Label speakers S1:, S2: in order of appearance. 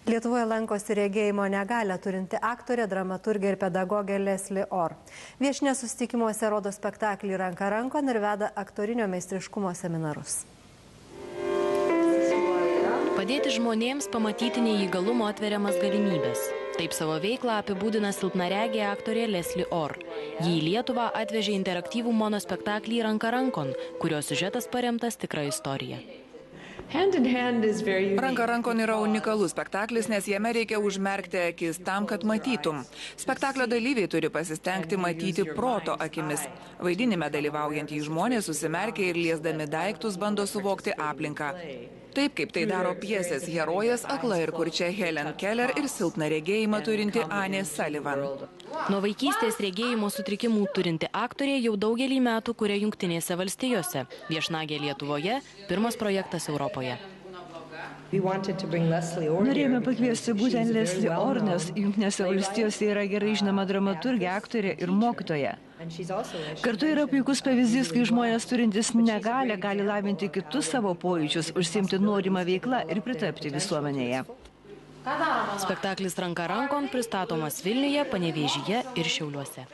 S1: Lietuvoje lankosi regėjimo negalią turinti aktorė, dramaturgė ir pedagogė Leslie Orr. Viešinė susitikimuose rodo spektaklį ranka rankon ir veda aktorinio meistriškumo seminarus.
S2: Padėti žmonėms pamatyti neįgalumo atveriamas galimybės. Taip savo veiklą apibūdina silpnaregė aktorė Leslie Orr. Ji į Lietuvą atvežė interaktyvų monospektaklį Ranka rankon, kurio siužetas paremtas tikra istorija.
S3: Ranka rankon yra unikalus spektaklis, nes jame reikia užmerkti akis tam, kad matytum. Spektaklio dalyviai turi pasistengti matyti proto akimis. Vaidinime dalyvaujantys žmonės susimerkia ir liesdami daiktus bando suvokti aplinką. Taip kaip tai daro pjesės herojės, akla ir kurčia Helen Keller ir silpną regėjimą turinti Anė Sullivan.
S2: Nuo vaikystės regėjimo sutrikimų turinti aktorė jau daugelį metų kuria Jungtinėse valstijose. Viešnagė Lietuvoje – pirmas projektas Europoje.
S4: Norėjome pakviesti būtent Leslie Orr, nes Jungtinėse valstijose yra gerai žinoma dramaturgė, aktorė ir mokytoja. Kartu yra puikus pavyzdys, kai žmonės turintys negalią gali lavinti kitus savo pojūčius, užsiimti norimą veiklą ir pritapti visuomenėje.
S2: Spektaklis Ranka rankon pristatomas Vilniuje, Panevėžyje ir Šiauliuose.